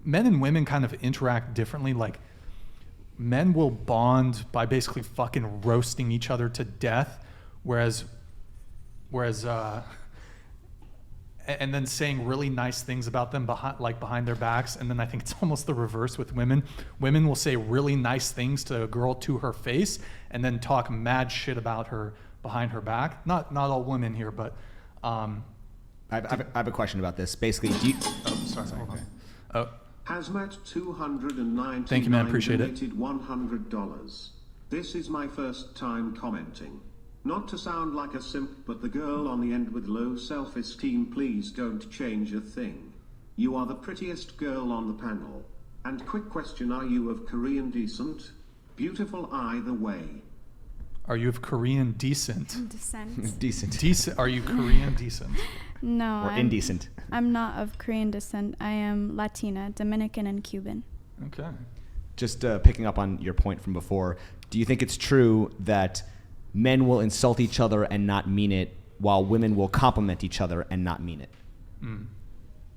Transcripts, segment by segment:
men and women kind of interact differently. Like, men will bond by basically fucking roasting each other to death, whereas and then saying really nice things about them behind their backs. And then I think it's almost the reverse with women. Women will say really nice things to a girl to her face and then talk mad shit about her behind her back. Not all women here, but I have a question about this. Basically, do you... Oh, sorry. Hold on. Oh. Hazmat 299 Thank you, man. Appreciate it. $100. This is my first time commenting. Not to sound like a simp, but the girl on the end with low self-esteem, please don't change a thing. You are the prettiest girl on the panel. And quick question, are you of Korean descent? Beautiful either way. Are you of Korean descent? Descent. Decent. Are you Korean decent? No. Or indecent. I'm not of Korean descent. I am Latina, Dominican, and Cuban. Okay. Just picking up on your point from before, do you think it's true that men will insult each other and not mean it, while women will compliment each other and not mean it?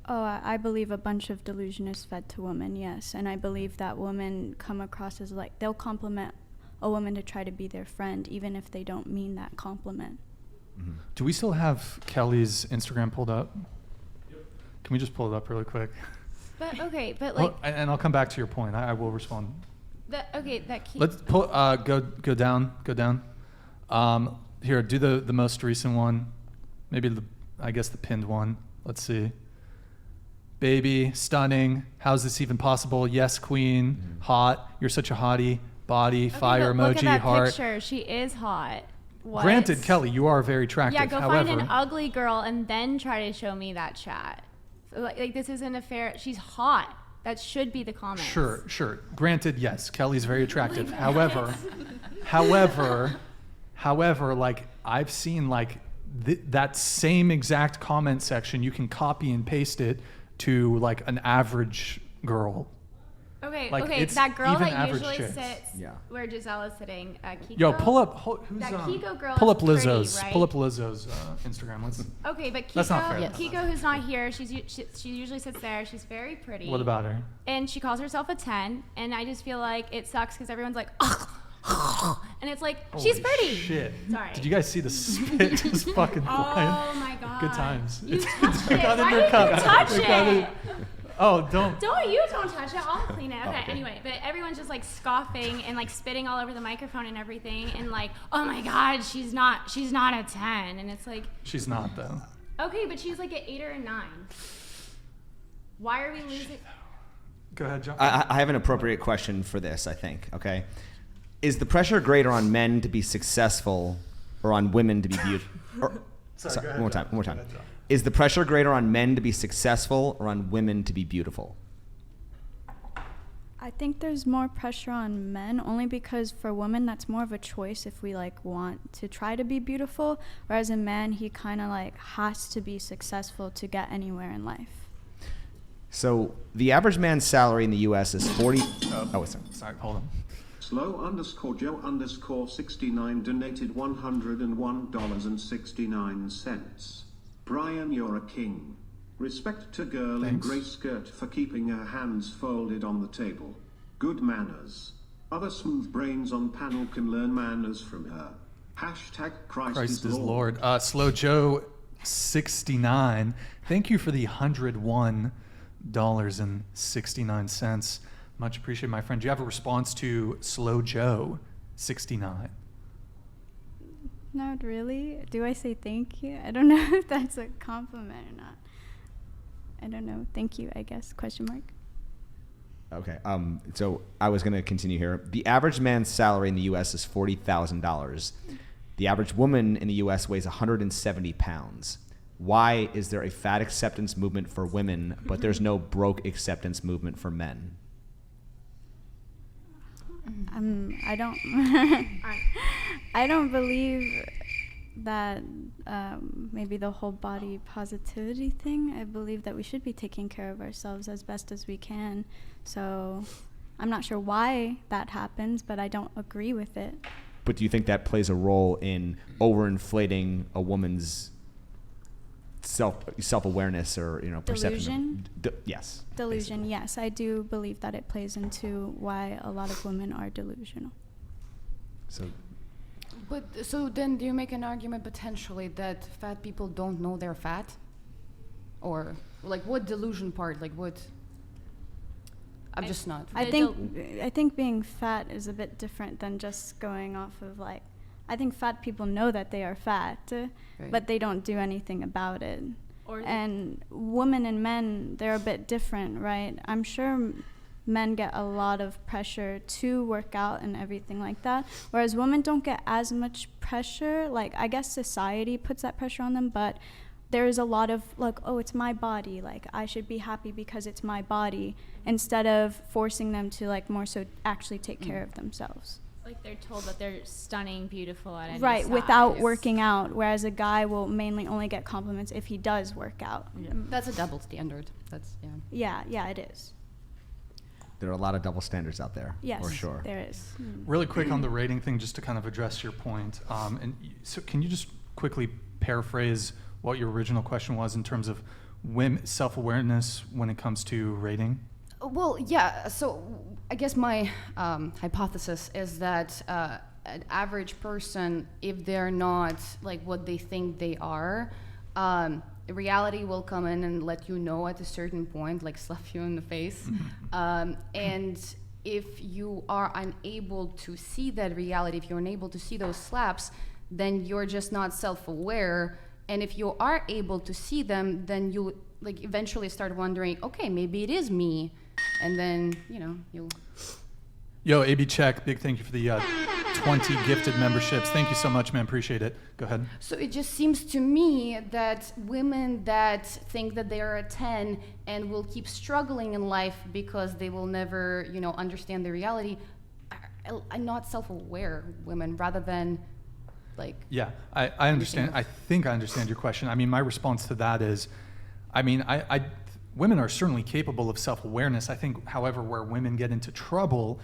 Oh, I believe a bunch of delusion is fed to women, yes. And I believe that women come across as like, they'll compliment a woman to try to be their friend, even if they don't mean that compliment. Mm-hmm. Do we still have Kelly's Instagram pulled up? Yep. Can we just pull it up really quick? But okay, but like... and I'll come back to your point. I will respond. Let's pull, go down. Here, do the most recent one. Maybe I guess the pinned one. Let's see. Baby, stunning. How's this even possible? Yes, queen. Mm-hmm. Hot. You're such a hottie. Body, fire emoji, look at that heart. Picture. She is hot. What? Granted, Kelly, you are very attractive. Yeah, go However, find an ugly girl and then try to show me that chat. Like this isn't a fair. She's hot. That should be the comment. Sure. Granted, yes, Kelly's very attractive. However, like I've seen like that same exact comment section, you can copy and paste it to like an average girl. Okay, like, okay, that girl that usually chicks. sits where Giselle is sitting, Kiko. Yo, pull up. Who's that Kiko girl? Pull up is Lizzo's. Pretty, right? Pull up Lizzo's Instagram. Okay, but Kiko, that's not fair. Kiko, who's not here, she usually sits there. She's very pretty. What about her? And she calls herself a 10, and I just feel like it sucks because everyone's like, and it's like, she's pretty. Shit. Sorry. Did you guys see the spit just fucking flying? Oh my god. Good times. You touched it. Got in Why your did cup. you touch it? Oh, don't touch it. I'll clean it. Okay. Anyway, but everyone's just like scoffing and like spitting all over the microphone and everything, and like, oh my god, she's not a 10, and it's like, she's not though. Okay, but she's like an 8 or a 9. Why are we losing? Go ahead, John. I have an appropriate question for this, I think. Okay, is the pressure greater on men to be successful or on women to be beautiful? Sorry, one more time. Is the pressure greater on men to be successful or on women to be beautiful? I think there's more pressure on men, only because for women that's more of a choice if we like want to try to be beautiful, whereas a man, he kind of like has to be successful to get anywhere in life. So the average man's salary in the U.S. is 40. Sorry, hold on. Slow_Joe_69 donated $101.69. Brian, you're a king. Respect to girl in grey skirt for keeping her hands folded on the table. Good manners. Other smooth brains on panel can learn manners from her. Hashtag Christ is Lord. Slow Joe 69. Thank you for the $101.69. Much appreciated, my friend. Do you have a response to Slow Joe 69? Not really. Do I say thank you? I don't know if that's a compliment or not. I don't know. Thank you, I guess, question mark. Okay. So I was going to continue here. The average man's salary in the U.S. is $40,000. The average woman in the U.S. weighs 170 pounds. Why is there a fat acceptance movement for women, but there's no broke acceptance movement for men? I don't I don't believe that maybe the whole body positivity thing. I believe that we should be taking care of ourselves as best as we can. So I'm not sure why that happens, but I don't agree with it. But do you think that plays a role in overinflating a woman's self-awareness or perception. Delusion? Yes. Delusion, basically. yes. I do believe that it plays into why a lot of women are delusional. So then do you make an argument potentially that fat people don't know they're fat? Or like what delusion part? Like what? I'm just not. I think being fat is a bit different than just going off of like, I think fat people know that they are fat, Right. but they don't do anything about it. Or And women and men, they're a bit different, right? I'm sure men get a lot of pressure to work out and everything like that, whereas women don't get as much pressure. Like, I guess society puts that pressure on them, but there's a lot of like, oh, it's my body, like I should be happy because it's my body, instead of forcing them to like more so actually take care of themselves. like they're told that they're stunning, beautiful at any Right, size. without working out, whereas a guy will mainly only get compliments if he does work out. That's a double standard. That's Yeah, it is. There are a lot of double standards out there. Yes, For sure. there is. Really quick on the rating thing, just to kind of address your point. So can you just quickly paraphrase what your original question was in terms of women self-awareness when it comes to rating? Well, yeah. So I guess my hypothesis is that an average person, if they're not like what they think they are, reality will come in and let you know at a certain point, like slap you in the face. And if you are unable to see that reality, if you're unable to see those slaps, then you're just not self-aware. And if you are able to see them, then you like eventually start wondering, okay, maybe it is me. And then, you'll... Yo, AB Check, big thank you for the 20 gifted memberships. Thank you so much, man. Appreciate it. Go ahead. So it just seems to me that women that think that they are a 10 and will keep struggling in life because they will never, understand the reality are not self-aware women rather than like... Yeah, I understand. I think I understand your question. I mean, my response to that is, women are certainly capable of self-awareness. I think, however, where women get into trouble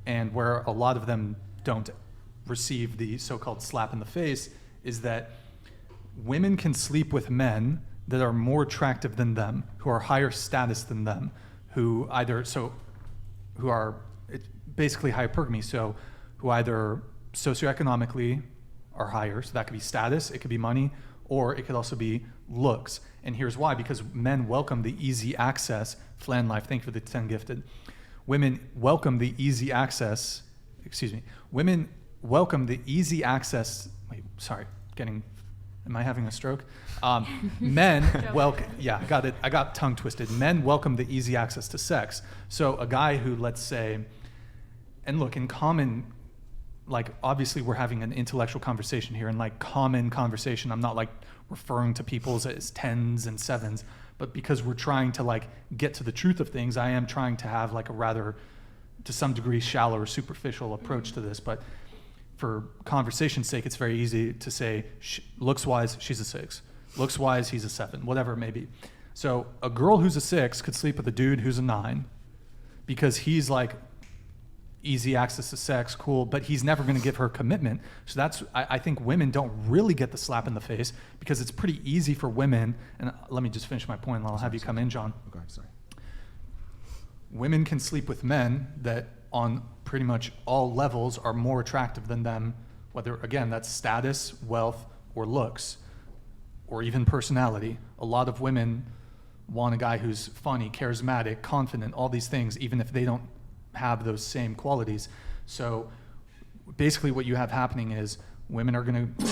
and where a lot of them don't receive the so-called slap in the face is that women can sleep with men that are more attractive than them, who are higher status than them, who are basically hypergamy, so who either socioeconomically are higher, so that could be status, it could be money, or it could also be looks. And here's why: because men welcome the easy access. Flan Life, thank you for the 10 gifted. Women welcome the easy access. Women welcome the easy access. Wait, sorry, am I having a stroke? Men welcome. Yeah, I got it. I got tongue twisted. Men welcome the easy access to sex. So a guy who, let's say, and look, in common, like obviously we're having an intellectual conversation here, and like common conversation, I'm not like referring to people as 10s and 7s, but because we're trying to like get to the truth of things, I am trying to have like a rather, to some degree, shallow or superficial approach to this. But for conversation's sake, it's very easy to say, looks-wise, she's a 6. Looks-wise, he's a 7, whatever it may be. So a girl who's a 6 could sleep with a dude who's a 9 because he's like easy access to sex, cool, but he's never going to give her commitment. So that's, I think women don't really get the slap in the face because it's pretty easy for women, and let me just finish my point and I'll have you come in, John. Okay, sorry. Women can sleep with men that on pretty much all levels are more attractive than them, whether, again, that's status, wealth, or looks, or even personality. A lot of women want a guy who's funny, charismatic, confident, all these things, even if they don't have those same qualities. So basically what you have happening is women are going to